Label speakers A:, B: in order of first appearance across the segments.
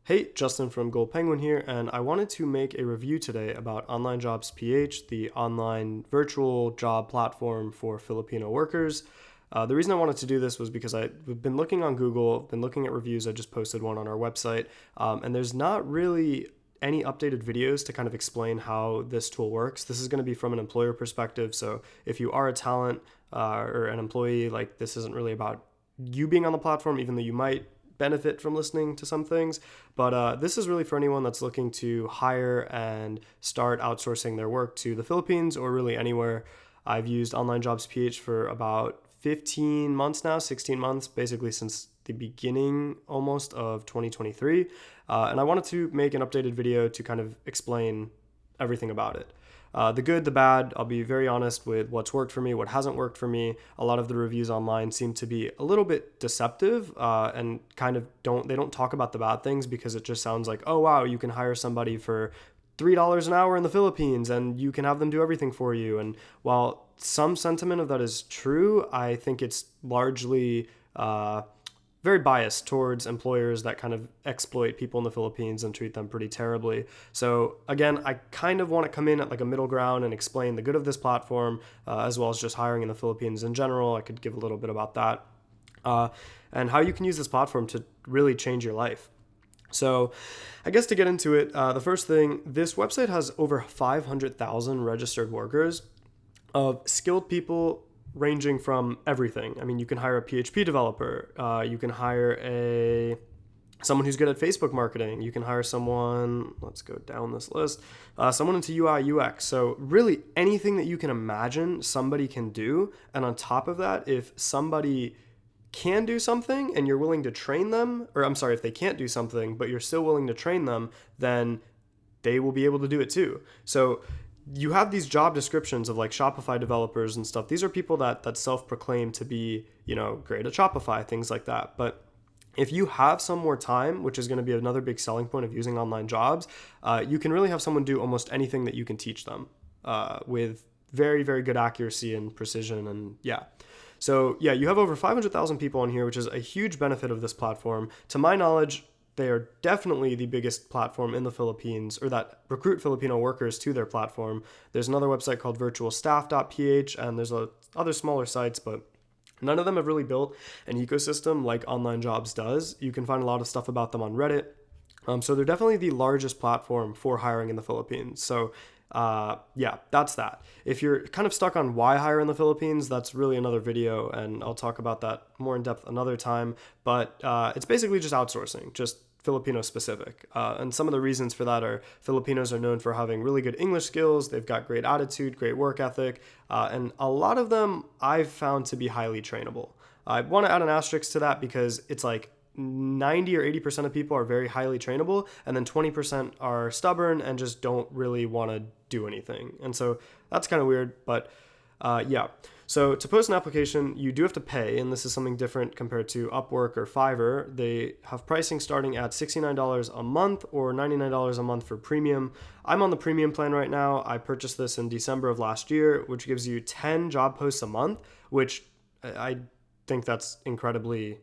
A: Hey, Justin from Gold Penguin here, and I wanted to make a review today about Onlinejobs.ph, the online virtual job platform for Filipino workers. The reason I wanted to do this was because I've been looking on Google, been looking at reviews. I just posted one on our website, and there's not really any updated videos to kind of explain how this tool works. This is going to be from an employer perspective, so if you are a talent or an employee, like this isn't really about you being on the platform, even though you might benefit from listening to some things. But this is really for anyone that's looking to hire and start outsourcing their work to the Philippines or really anywhere. I've used Onlinejobs.ph for about 15 months now, 16 months, basically since the beginning almost of 2023. And I wanted to make an updated video to kind of explain everything about it. The good, the bad, I'll be very honest with what's worked for me, what hasn't worked for me. A lot of the reviews online seem to be a little bit deceptive and kind of they don't talk about the bad things because it just sounds like, oh, wow, you can hire somebody for $3 an hour in the Philippines and you can have them do everything for you. And while some sentiment of that is true, I think it's largely very biased towards employers that kind of exploit people in the Philippines and treat them pretty terribly. So again, I kind of want to come in at like a middle ground and explain the good of this platform, as well as just hiring in the Philippines in general. I could give a little bit about that, and how you can use this platform to really change your life. So I guess to get into it, the first thing, this website has over 500,000 registered workers of skilled people ranging from everything. I mean, you can hire a PHP developer. You can hire someone who's good at Facebook marketing. You can hire someone, let's go down this list, someone into UI UX. So really anything that you can imagine somebody can do. And on top of that, if somebody can do something and you're willing to train them, or I'm sorry, if they can't do something, but you're still willing to train them, then they will be able to do it too. So you have these job descriptions of like Shopify developers and stuff. These are people that self-proclaim to be, great at Shopify, things like that. But if you have some more time, which is going to be another big selling point of using online jobs, you can really have someone do almost anything that you can teach them with very, very good accuracy and precision. And yeah. So yeah, you have over 500,000 people on here, which is a huge benefit of this platform. To my knowledge, they are definitely the biggest platform in the Philippines, or that recruit Filipino workers to their platform. There's another website called virtualstaff.ph, and there's other smaller sites, but none of them have really built an ecosystem like Online Jobs does. You can find a lot of stuff about them on Reddit. So they're definitely the largest platform for hiring in the Philippines. So yeah, that's that. If you're kind of stuck on why hire in the Philippines, that's really another video, and I'll talk about that more in depth another time. But it's basically just outsourcing, just Filipino specific. And some of the reasons for that are Filipinos are known for having really good English skills. They've got great attitude, great work ethic, and a lot of them I've found to be highly trainable. I want to add an asterisk to that because it's like 90 or 80% of people are very highly trainable, and then 20% are stubborn and just don't really want to do anything. And so that's kind of weird, but yeah. So to post an application, you do have to pay, and this is something different compared to Upwork or Fiverr. They have pricing starting at $69 a month or $99 a month for premium. I'm on the premium plan right now. I purchased this in December of last year, which gives you 10 job posts a month, which I think that's incredibly,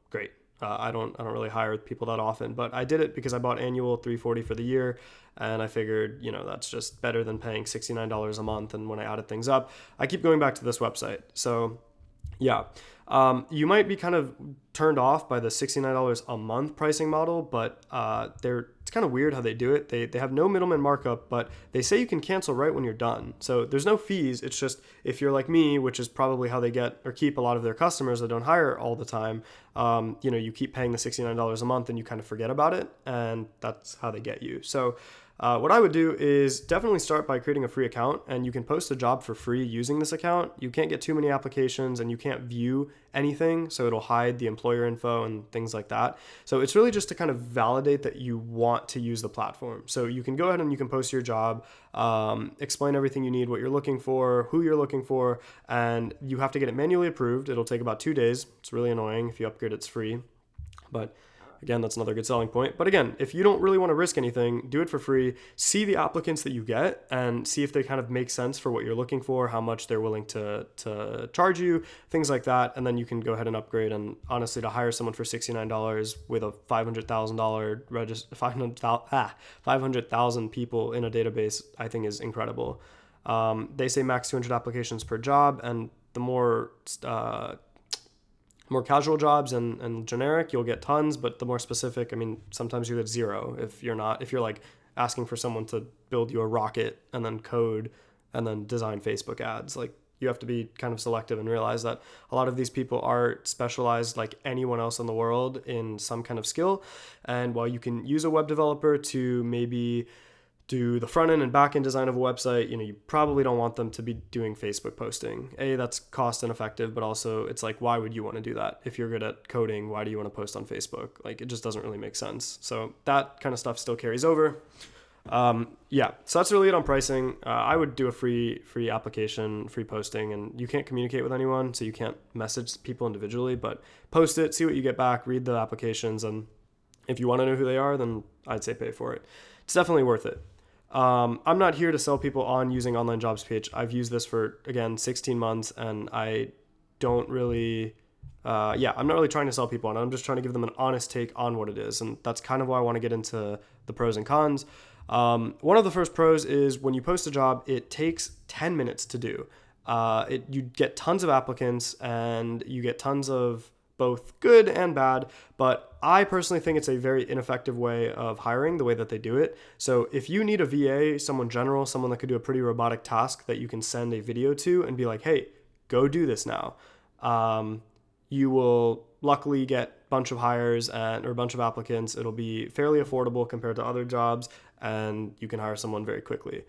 A: great. I don't really hire people that often, but I did it because I bought annual $340 for the year, and I figured, that's just better than paying $69 a month. And when I added things up, I keep going back to this website. So yeah, you might be kind of turned off by the $69 a month pricing model, but it's kind of weird how they do it. They have no middleman markup, but they say you can cancel right when you're done. So there's no fees. It's just if you're like me, which is probably how they get or keep a lot of their customers that don't hire all the time, you keep paying the $69 a month and you kind of forget about it, and that's how they get you. So what I would do is definitely start by creating a free account, and you can post a job for free using this account. You can't get too many applications and you can't view anything, so it'll hide the employer info and things like that. So it's really just to kind of validate that you want to use the platform. So you can go ahead and you can post your job, explain everything you need, what you're looking for, who you're looking for, and you have to get it manually approved. It'll take about 2 days. It's really annoying. If you upgrade, it's free. But Again, that's another good selling point. But again, if you don't really want to risk anything, do it for free. See the applicants that you get and see if they kind of make sense for what you're looking for, how much they're willing to charge you, things like that. And then you can go ahead and upgrade. And honestly, to hire someone for $69 with a $500,000 500,000 people in a database, I think is incredible. They say max 200 applications per job, and the more casual jobs and generic, you'll get tons, but the more specific, I mean, sometimes you get zero if you're like asking for someone to build you a rocket and then code and then design Facebook ads. Like, you have to be kind of selective and realize that a lot of these people are specialized like anyone else in the world in some kind of skill. And while you can use a web developer to maybe do the front end and back end design of a website, you probably don't want them to be doing Facebook posting. That's cost ineffective, but also it's like, why would you want to do that? If you're good at coding, why do you want to post on Facebook? Like, it just doesn't really make sense. So that kind of stuff still carries over. So that's really it on pricing. I would do a free application, free posting, and you can't communicate with anyone, so you can't message people individually, but post it, see what you get back, read the applications, and if you want to know who they are, then I'd say pay for it. It's definitely worth it. I'm not here to sell people on using Onlinejobs.ph. I've used this for, again, 16 months, and I don't really, I'm not really trying to sell people on it. I'm just trying to give them an honest take on what it is, and that's kind of why I want to get into the pros and cons. One of the first pros is when you post a job, it takes 10 minutes to do. You get tons of applicants, and you get tons of both good and bad, but I personally think it's a very ineffective way of hiring, the way that they do it. So if you need a VA, someone general, someone that could do a pretty robotic task that you can send a video to and be like, hey, go do this now, you will luckily get a bunch of hires or a bunch of applicants. It'll be fairly affordable compared to other jobs, and you can hire someone very quickly.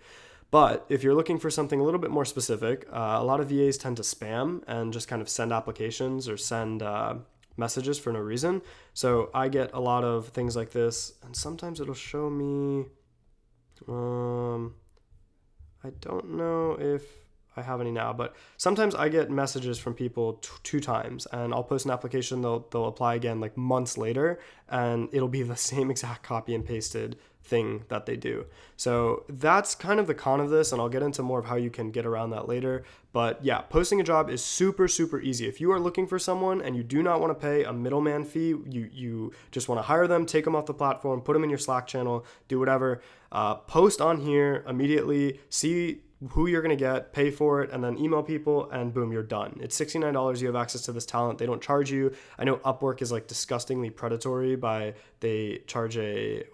A: But if you're looking for something a little bit more specific, a lot of VAs tend to spam and just kind of send applications or send messages for no reason. So I get a lot of things like this, and sometimes it'll show me, I don't know if I have any now, but sometimes I get messages from people two times, and I'll post an application, they'll apply again like months later, and it'll be the same exact copy and pasted thing that they do. So that's kind of the con of this, and I'll get into more of how you can get around that later. But yeah, posting a job is super, super easy. If you are looking for someone and you do not want to pay a middleman fee, you just want to hire them, take them off the platform, put them in your Slack channel, do whatever, post on here immediately, see who you're going to get, pay for it, and then email people, and boom, you're done. It's $69. You have access to this talent. They don't charge you. I know Upwork is like disgustingly predatory they charge I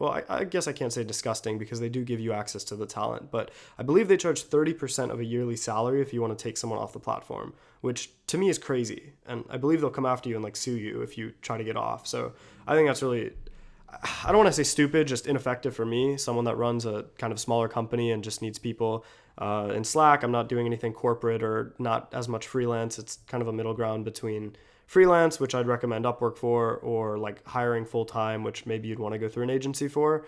A: guess I can't say disgusting because they do give you access to the talent, but I believe they charge 30% of a yearly salary if you want to take someone off the platform, which to me is crazy. And I believe they'll come after you and like sue you if you try to get off. So I think that's really, I don't want to say stupid, just ineffective for me, someone that runs a kind of smaller company and just needs people in Slack. I'm not doing anything corporate or not as much freelance. It's kind of a middle ground between freelance, which I'd recommend Upwork for, or like hiring full-time, which maybe you'd want to go through an agency for.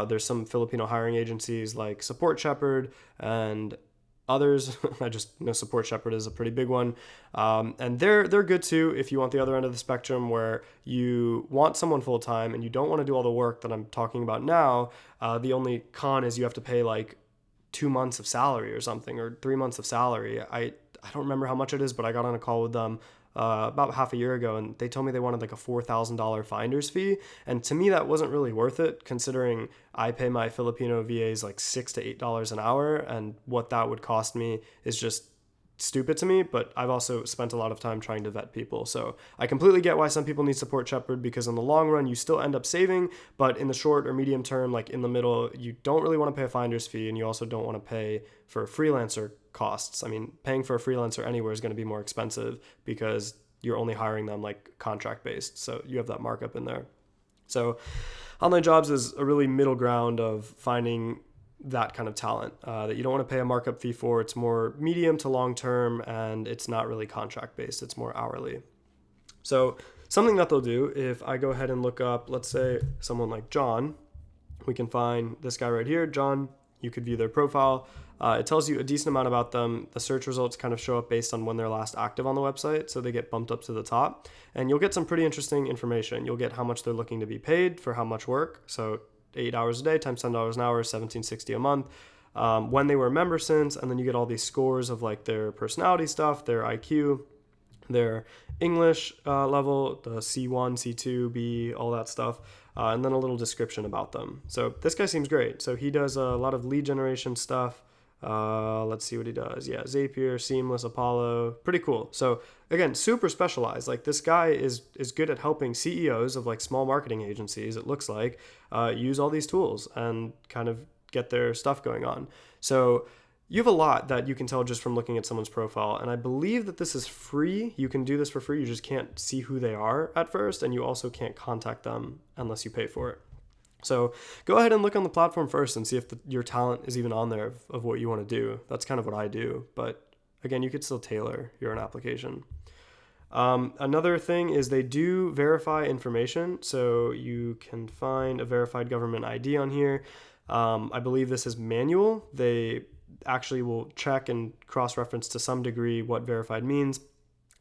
A: There's some Filipino hiring agencies like Support Shepherd and others. I just know Support Shepherd is a pretty big one. And they're good too if you want the other end of the spectrum where you want someone full-time and you don't want to do all the work that I'm talking about now. The only con is you have to pay like 2 months of salary or something, or 3 months of salary. I don't remember how much it is, but I got on a call with them about half a year ago, and they told me they wanted like a $4,000 finder's fee. And to me, that wasn't really worth it, considering I pay my Filipino VAs like $6 to $8 an hour, and what that would cost me is just stupid to me. But I've also spent a lot of time trying to vet people, so I completely get why some people need Support Shepherd, because in the long run you still end up saving, but in the short or medium term, like in the middle, you don't really want to pay a finder's fee, and you also don't want to pay for freelancer costs. I mean, paying for a freelancer anywhere is going to be more expensive because you're only hiring them like contract based, so you have that markup in there. So Online Jobs is a really middle ground of finding that kind of talent that you don't want to pay a markup fee for. It's more medium to long term, and it's not really contract based. It's more hourly. So something that they'll do, if I go ahead and look up, let's say someone like John, we can find this guy right here. John you could view their profile. It tells you a decent amount about them. The search results kind of show up based on when they're last active on the website, so they get bumped up to the top. And you'll get some pretty interesting information. You'll get how much they're looking to be paid for how much work. So 8 hours a day times $10 an hour, $17.60 a month. When they were a member since, and then you get all these scores of like their personality stuff, their IQ, their English level, the C1, C2, B, all that stuff, and then a little description about them. So this guy seems great. So he does a lot of lead generation stuff. Let's see what he does. Yeah, Zapier, Seamless, Apollo, pretty cool. So again, super specialized. Like this guy is good at helping CEOs of like small marketing agencies, it looks like, use all these tools and kind of get their stuff going on. So you have a lot that you can tell just from looking at someone's profile. And I believe that this is free. You can do this for free. You just can't see who they are at first. And you also can't contact them unless you pay for it. So go ahead and look on the platform first and see if your talent is even on there of what you want to do. That's kind of what I do. But again, you could still tailor your own application. Another thing is they do verify information. So you can find a verified government ID on here. I believe this is manual. They actually will check and cross-reference to some degree what verified means.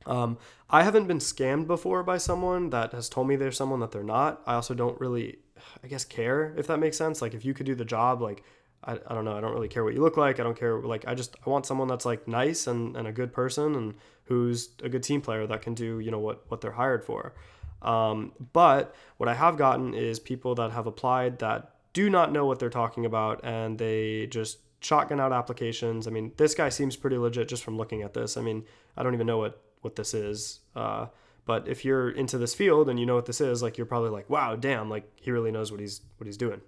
A: I haven't been scammed before by someone that has told me they're someone that they're not. I also don't really, I guess, care, if that makes sense. Like if you could do the job, like, I don't know. I don't really care what you look like. I don't care. Like, I want someone that's like nice and a good person and who's a good team player that can do, what they're hired for. But what I have gotten is people that have applied that do not know what they're talking about, and they just shotgun out applications. I mean, this guy seems pretty legit just from looking at this. I mean, I don't even know what this is. But if you're into this field and you know what this is, like, you're probably like, wow, damn, like he really knows what he's doing.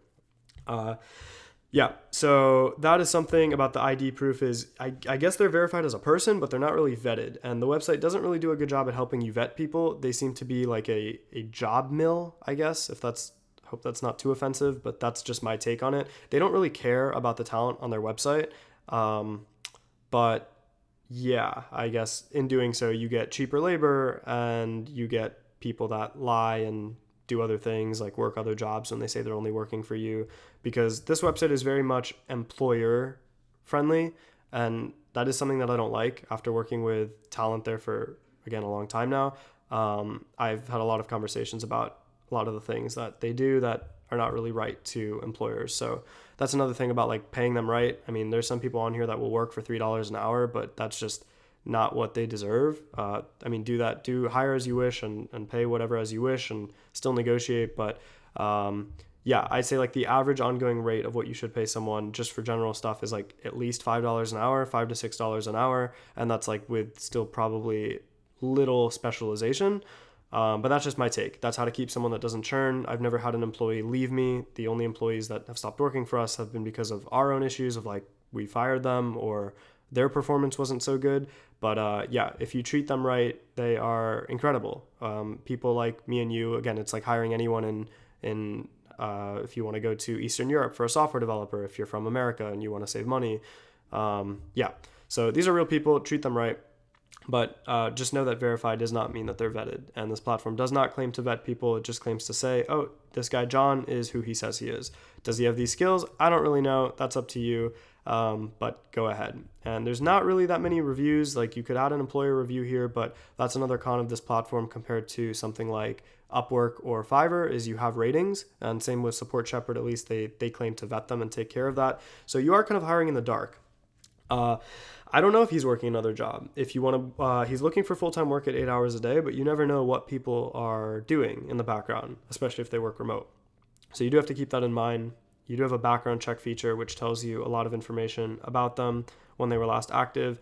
A: Yeah, so that is something about the ID proof is I guess they're verified as a person, but they're not really vetted. And the website doesn't really do a good job at helping you vet people. They seem to be like a job mill, I guess, hope that's not too offensive, but that's just my take on it. They don't really care about the talent on their website. But yeah, I guess in doing so, you get cheaper labor and you get people that lie and do other things like work other jobs when they say they're only working for you, because this website is very much employer friendly. And that is something that I don't like after working with talent there for, again, a long time now. I've had a lot of conversations about a lot of the things that they do that are not really right to employers. So that's another thing about like paying them right. I mean, there's some people on here that will work for $3 an hour, but that's just not what they deserve. I mean, do hire as you wish and pay whatever as you wish and still negotiate. But yeah, I'd say like the average ongoing rate of what you should pay someone just for general stuff is like at least $5 an hour, $5 to $6 an hour. And that's like with still probably little specialization. But that's just my take. That's how to keep someone that doesn't churn. I've never had an employee leave me. The only employees that have stopped working for us have been because of our own issues of like we fired them or their performance wasn't so good. But yeah, if you treat them right, they are incredible. People like me and you, again, it's like hiring anyone in if you want to go to Eastern Europe for a software developer, if you're from America and you want to save money. Yeah, so these are real people, treat them right. But just know that verified does not mean that they're vetted. And this platform does not claim to vet people. It just claims to say, oh, this guy John is who he says he is. Does he have these skills? I don't really know. That's up to you. But go ahead. And there's not really that many reviews. Like you could add an employer review here, but that's another con of this platform compared to something like Upwork or Fiverr is you have ratings. And same with Support Shepherd, at least they claim to vet them and take care of that. So you are kind of hiring in the dark. I don't know if he's working another job. If you want to, he's looking for full-time work at 8 hours a day, but you never know what people are doing in the background, especially if they work remote. So you do have to keep that in mind. You do have a background check feature, which tells you a lot of information about them, when they were last active.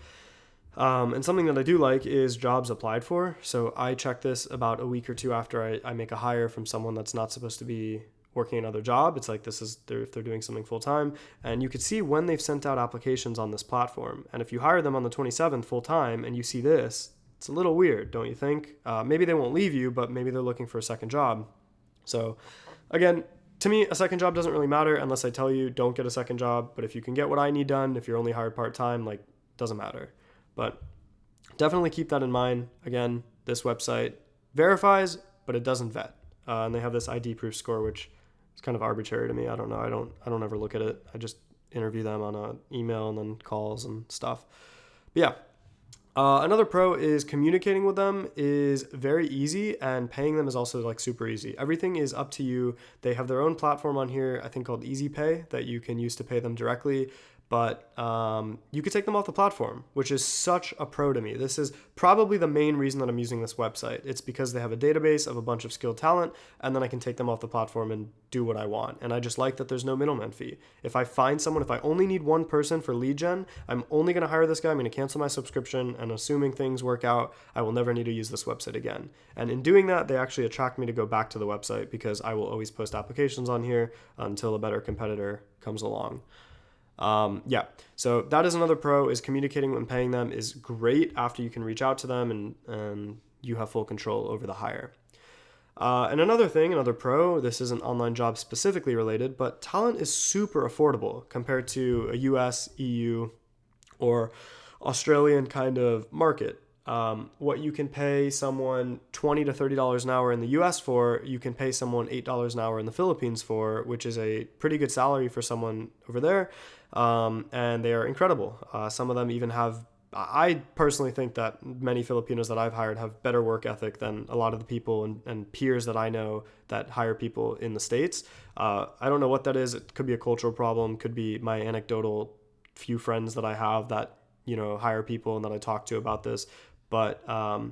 A: And something that I do like is jobs applied for. So I check this about a week or two after I make a hire from someone that's not supposed to be working another job. It's like if they're doing something full time, and you could see when they've sent out applications on this platform. And if you hire them on the 27th full time and you see this, it's a little weird, don't you think? Maybe they won't leave you, but maybe they're looking for a second job. So again, to me, a second job doesn't really matter unless I tell you don't get a second job. But if you can get what I need done, if you're only hired part-time, like, doesn't matter. But definitely keep that in mind. Again, this website verifies, but it doesn't vet. And they have this ID proof score, which is kind of arbitrary to me. I don't know. I don't ever look at it. interview them on a email and then calls and stuff. But yeah. Another pro is communicating with them is very easy, and paying them is also like super easy. Everything is up to you. They have their own platform on here, I think called Easy Pay, that you can use to pay them directly. But you could take them off the platform, which is such a pro to me. This is probably the main reason that I'm using this website. It's because they have a database of a bunch of skilled talent, and then I can take them off the platform and do what I want. And I just like that there's no middleman fee. If I find someone, if I only need one person for lead gen, I'm only going to hire this guy. I'm going to cancel my subscription, and assuming things work out, I will never need to use this website again. And in doing that, they actually attract me to go back to the website, because I will always post applications on here until a better competitor comes along. So that is another pro, is communicating and paying them is great after you can reach out to them and you have full control over the hire. And another pro, this isn't online jobs specifically related, but talent is super affordable compared to a US, EU, or Australian kind of market. What you can pay someone $20 to $30 an hour in the US for, you can pay someone $8 an hour in the Philippines for, which is a pretty good salary for someone over there. And they are incredible. Some of them even have, I personally think that many Filipinos that I've hired have better work ethic than a lot of the people and peers that I know that hire people in the States. I don't know what that is. It could be a cultural problem, could be my anecdotal few friends that I have that, hire people and that I talk to about this. But I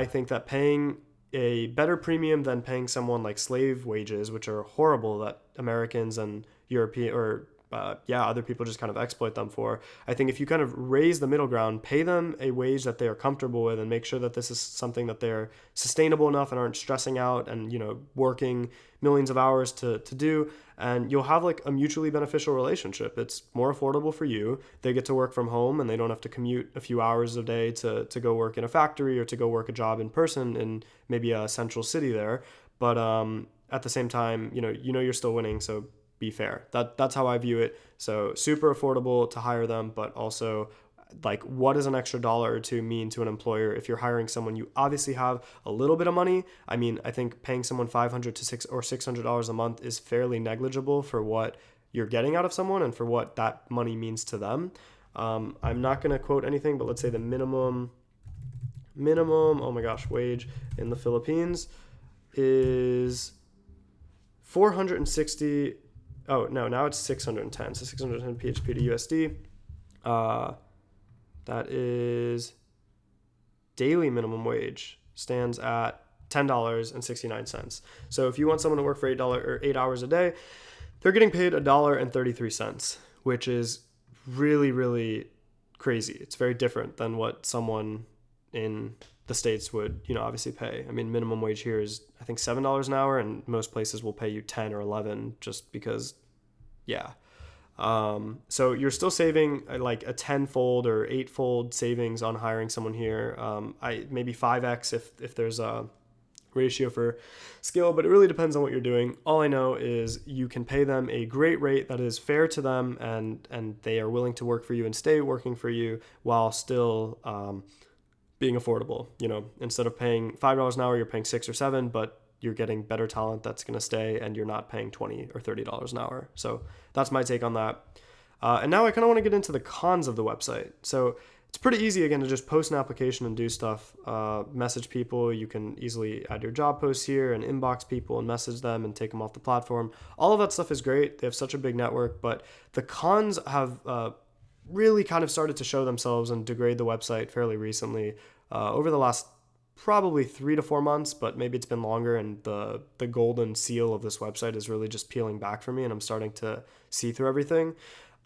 A: think that paying a better premium than paying someone like slave wages, which are horrible, that Americans and European or other people just kind of exploit them for. I think if you kind of raise the middle ground, pay them a wage that they are comfortable with, and make sure that this is something that they're sustainable enough and aren't stressing out and, working millions of hours to do, and you'll have like a mutually beneficial relationship. It's more affordable for you. They get to work from home and they don't have to commute a few hours a day to go work in a factory or to go work a job in person in maybe a central city there. But at the same time, you're still winning, so be fair. That's how I view it. So super affordable to hire them, but also like, what does an extra dollar or two mean to an employer? If you're hiring someone, you obviously have a little bit of money. I mean, I think paying someone $500 to $600 a month is fairly negligible for what you're getting out of someone and for what that money means to them. I'm not going to quote anything, but let's say the minimum, wage in the Philippines is 460. Oh, no, now it's 610. So 610 PHP to USD. That is daily minimum wage stands at $10.69. So if you want someone to work for $8 hours a day, they're getting paid $1.33, which is really, really crazy. It's very different than what someone in the States would, obviously pay. I mean, minimum wage here is, I think, $7 an hour, and most places will pay you 10 or 11 just because, yeah. So you're still saving like a 10-fold or 8-fold savings on hiring someone here. Maybe 5x if there's a ratio for skill, but it really depends on what you're doing. All I know is you can pay them a great rate that is fair to them, and they are willing to work for you and stay working for you while still being affordable. Instead of paying $5 an hour, you're paying $6 or $7, but you're getting better talent that's going to stay, and you're not paying $20 or $30 an hour. So that's my take on that. And now I kind of want to get into the cons of the website. So it's pretty easy, again, to just post an application and do stuff, message people. You can easily add your job posts here and inbox people and message them and take them off the platform. All of that stuff is great. They have such a big network, but the cons have really kind of started to show themselves and degrade the website fairly recently, over the last probably 3 to 4 months, but maybe it's been longer, and the golden seal of this website is really just peeling back for me, and I'm starting to see through everything.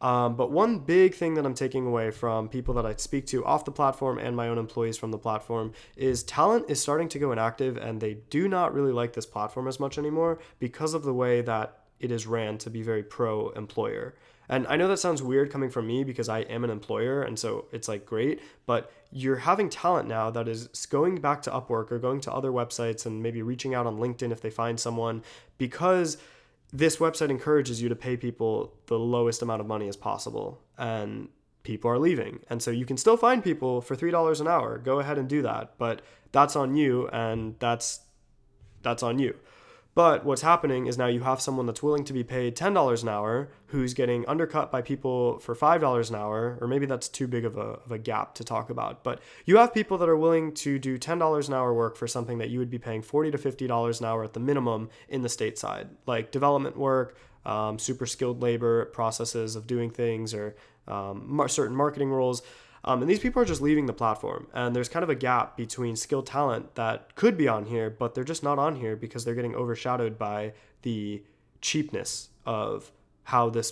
A: But one big thing that I'm taking away from people that I speak to off the platform and my own employees from the platform is talent is starting to go inactive, and they do not really like this platform as much anymore because of the way that it is ran to be very pro-employer. And I know that sounds weird coming from me because I am an employer, and so it's like great, but you're having talent now that is going back to Upwork or going to other websites and maybe reaching out on LinkedIn if they find someone, because this website encourages you to pay people the lowest amount of money as possible, and people are leaving. And so you can still find people for $3 an hour. Go ahead and do that, but that's on you, and that's on you. But what's happening is now you have someone that's willing to be paid $10 an hour who's getting undercut by people for $5 an hour, or maybe that's too big of a gap to talk about. But you have people that are willing to do $10 an hour work for something that you would be paying $40 to $50 an hour at the minimum in the stateside, like development work, super skilled labor, processes of doing things, or certain marketing roles. And these people are just leaving the platform. And there's kind of a gap between skilled talent that could be on here, but they're just not on here because they're getting overshadowed by the cheapness of how this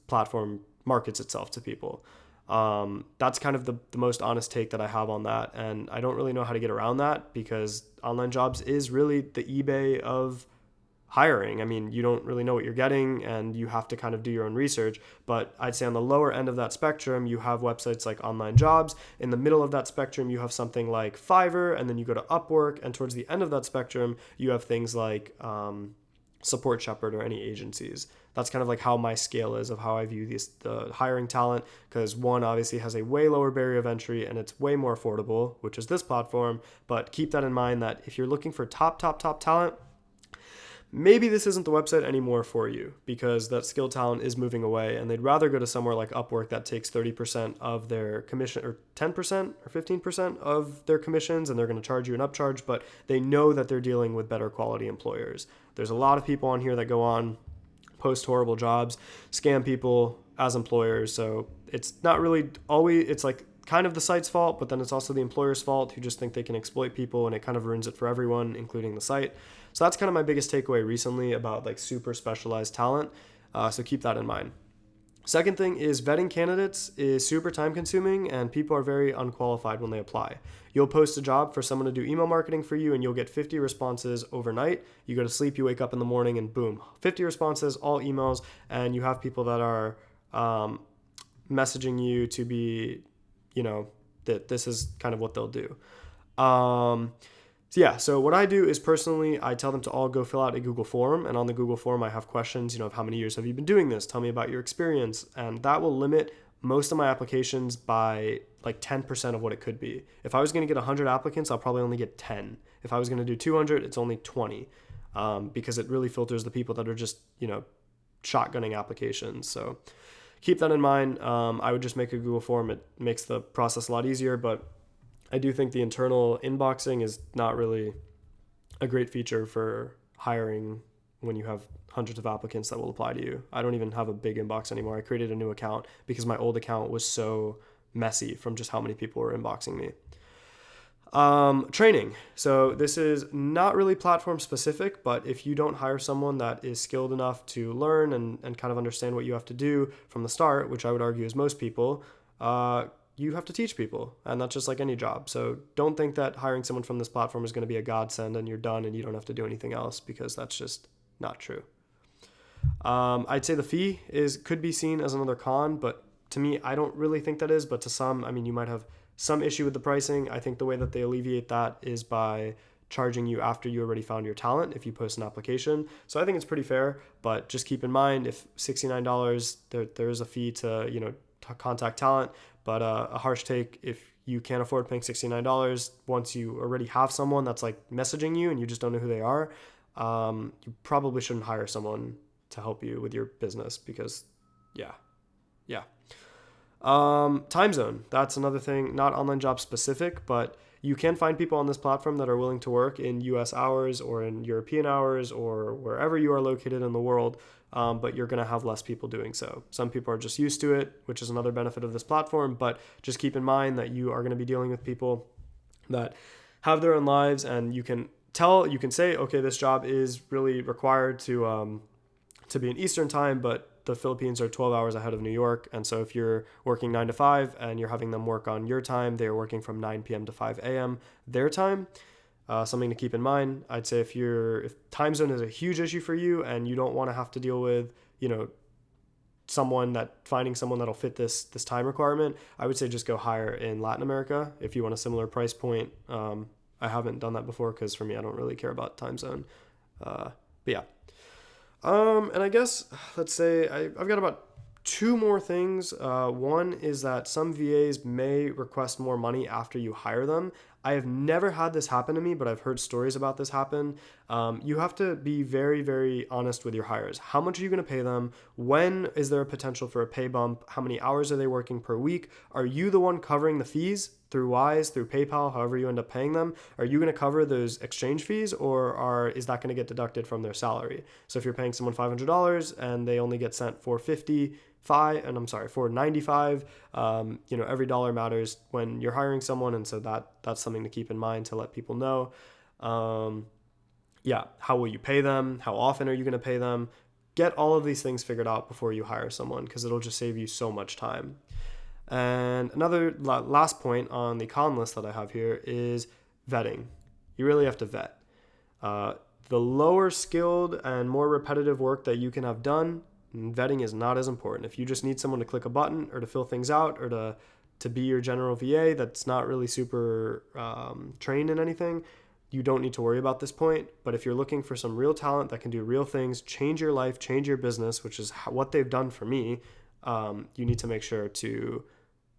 A: platform markets itself to people. That's kind of the most honest take that I have on that. And I don't really know how to get around that because online jobs is really the eBay of hiring. I mean, you don't really know what you're getting and you have to kind of do your own research. But I'd say on the lower end of that spectrum, you have websites like Online Jobs. In the middle of that spectrum, you have something like Fiverr, and then you go to Upwork. And towards the end of that spectrum, you have things like Support Shepherd or any agencies. That's kind of like how my scale is of how I view the hiring talent, because one obviously has a way lower barrier of entry and it's way more affordable, which is this platform. But keep that in mind that if you're looking for top talent, maybe this isn't the website anymore for you because that skilled talent is moving away and they'd rather go to somewhere like Upwork that takes 30% of their commission, or 10% or 15% of their commissions, and they're going to charge you an upcharge, but they know that they're dealing with better quality employers. There's a lot of people on here that go on, post horrible jobs, scam people as employers. So it's not really always, it's like kind of the site's fault, but then it's also the employer's fault who just think they can exploit people, and it kind of ruins it for everyone, including the site. So that's kind of my biggest takeaway recently about like super specialized talent. So keep that in mind. Second thing is vetting candidates is super time consuming and people are very unqualified when they apply. You'll post a job for someone to do email marketing for you and you'll get 50 responses overnight. You go to sleep, you wake up in the morning and boom, 50 responses, all emails, and you have people that are messaging you to be, that this is kind of what they'll do. So what I do is personally, I tell them to all go fill out a Google form. And on the Google form, I have questions, of how many years have you been doing this? Tell me about your experience. And that will limit most of my applications by like 10% of what it could be. If I was going to get 100 applicants, I'll probably only get 10. If I was going to do 200, it's only 20 because it really filters the people that are just, shotgunning applications. So keep that in mind. I would just make a Google form. It makes the process a lot easier, but I do think the internal inboxing is not really a great feature for hiring when you have hundreds of applicants that will apply to you. I don't even have a big inbox anymore. I created a new account because my old account was so messy from just how many people were inboxing me. Training. So this is not really platform specific, but if you don't hire someone that is skilled enough to learn and kind of understand what you have to do from the start, which I would argue is most people, you have to teach people, and that's just like any job. So don't think that hiring someone from this platform is going to be a godsend and you're done and you don't have to do anything else, because that's just not true. I'd say the fee could be seen as another con, but to me, I don't really think that is. But to some, you might have some issue with the pricing. I think the way that they alleviate that is by charging you after you already found your talent if you post an application. So I think it's pretty fair, but just keep in mind, if $69, there is a fee to contact talent. But a harsh take, if you can't afford paying $69, once you already have someone that's like messaging you and you just don't know who they are, you probably shouldn't hire someone to help you with your business because, yeah. Time zone, that's another thing, not online job specific, but you can find people on this platform that are willing to work in US hours or in European hours or wherever you are located in the world. But you're going to have less people doing so. Some people are just used to it, which is another benefit of this platform. But just keep in mind that you are going to be dealing with people that have their own lives, and you can say, okay, this job is really required to be in Eastern time, but the Philippines are 12 hours ahead of New York. And so if you're working 9 to 5 and you're having them work on your time, they're working from 9 p.m. to 5 a.m. their time. Something to keep in mind. I'd say if time zone is a huge issue for you and you don't want to have to deal with, finding someone that'll fit this time requirement, I would say just go hire in Latin America if you want a similar price point. I haven't done that before because for me, I don't really care about time zone. But yeah. And I guess, let's say I've got about 2 more things. One is that some VAs may request more money after you hire them. I have never had this happen to me, but I've heard stories about this happen. You have to be very, very honest with your hires. How much are you going to pay them? When is there a potential for a pay bump? How many hours are they working per week? Are you the one covering the fees through Wise, through PayPal, however you end up paying them? Are you going to cover those exchange fees, or is that going to get deducted from their salary? So if you're paying someone $500 and they only get sent $495, every dollar matters when you're hiring someone, and so that's something to keep in mind to let people know. How will you pay them? How often are you going to pay them? Get all of these things figured out before you hire someone, because it'll just save you so much time. And another last point on the con list that I have here is vetting. You really have to vet. The lower skilled and more repetitive work that you can have done, vetting is not as important. If you just need someone to click a button or to fill things out or to be your general VA that's not really super trained in anything, you don't need to worry about this point. But if you're looking for some real talent that can do real things, change your life, change your business, which is what they've done for me, you need to make sure to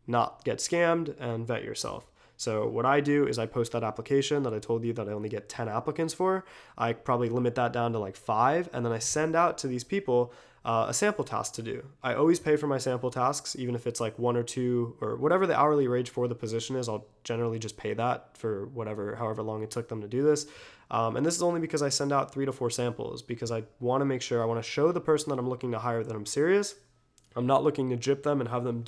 A: not get scammed and vet yourself. So what I do is I post that application that I told you that I only get 10 applicants for. I probably limit that down to like 5, and then I send out to these people a sample task to do. I always pay for my sample tasks, even if it's like 1 or 2 or whatever the hourly wage for the position is. I'll generally just pay that for however long it took them to do this. And this is only because I send out 3 to 4 samples, because I want to make sure, I want to show the person that I'm looking to hire that I'm serious. I'm not looking to gyp them and have them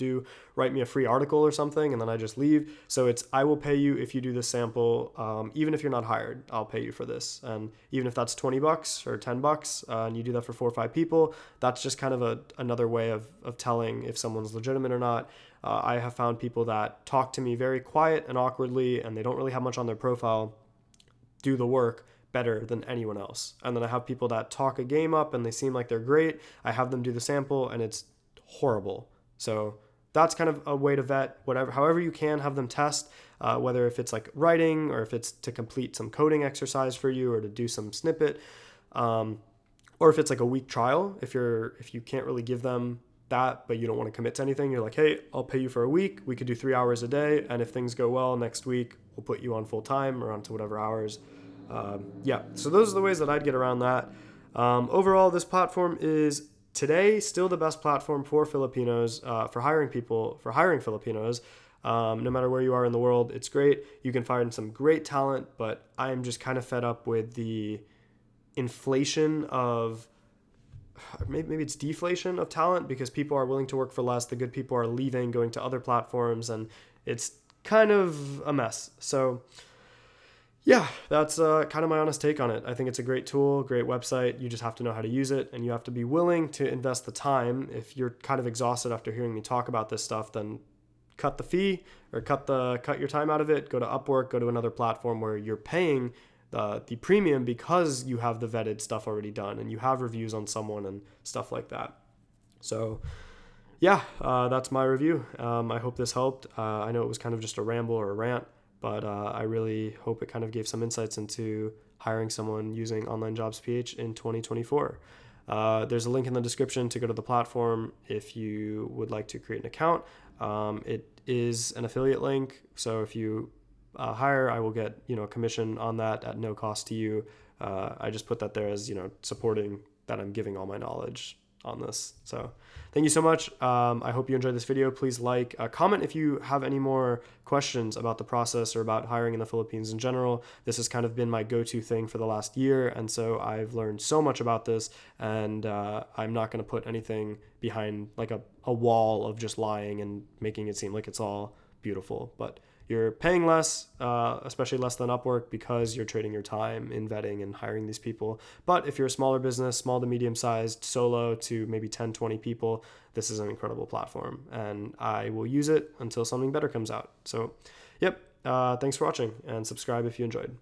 A: write me a free article or something and then I just leave. So I will pay you if you do this sample. Even if you're not hired, I'll pay you for this. And even if that's $20 or $10 and you do that for 4 or 5 people, that's just kind of another way of telling if someone's legitimate or not. I have found people that talk to me very quiet and awkwardly, and they don't really have much on their profile, do the work better than anyone else. And then I have people that talk a game up and they seem like they're great. I have them do the sample and it's horrible. So that's kind of a way to vet. However you can have them test, whether if it's like writing or if it's to complete some coding exercise for you or to do some snippet, or if it's like a week trial. If you can't really give them that, but you don't want to commit to anything, you're like, hey, I'll pay you for a week. We could do 3 hours a day, and if things go well next week, we'll put you on full time or onto whatever hours. So those are the ways that I'd get around that. Overall, this platform is today still the best platform for Filipinos, for hiring Filipinos. No matter where you are in the world, it's great. You can find some great talent, but I'm just kind of fed up with the inflation of, maybe it's deflation of talent, because people are willing to work for less. The good people are leaving, going to other platforms, and it's kind of a mess. So yeah, that's kind of my honest take on it. I think it's a great tool, great website. You just have to know how to use it, and you have to be willing to invest the time. If you're kind of exhausted after hearing me talk about this stuff, then cut the fee or cut your time out of it. Go to Upwork, go to another platform where you're paying the premium because you have the vetted stuff already done and you have reviews on someone and stuff like that. So yeah, that's my review. I hope this helped. I know it was kind of just a ramble or a rant, but I really hope it kind of gave some insights into hiring someone using Onlinejobs.ph in 2024. There's a link in the description to go to the platform if you would like to create an account. It is an affiliate link, so if you hire, I will get a commission on that at no cost to you. I just put that there as supporting that I'm giving all my knowledge on this. So thank you so much. I hope you enjoyed this video. Please comment if you have any more questions about the process or about hiring in the Philippines in general. This has kind of been my go-to thing for the last year, and so I've learned so much about this, and I'm not going to put anything behind like a wall of just lying and making it seem like it's all beautiful. But you're paying less, especially less than Upwork, because you're trading your time in vetting and hiring these people. But if you're a smaller business, small to medium-sized, solo to maybe 10, 20 people, this is an incredible platform, and I will use it until something better comes out. So, yep, thanks for watching, and subscribe if you enjoyed.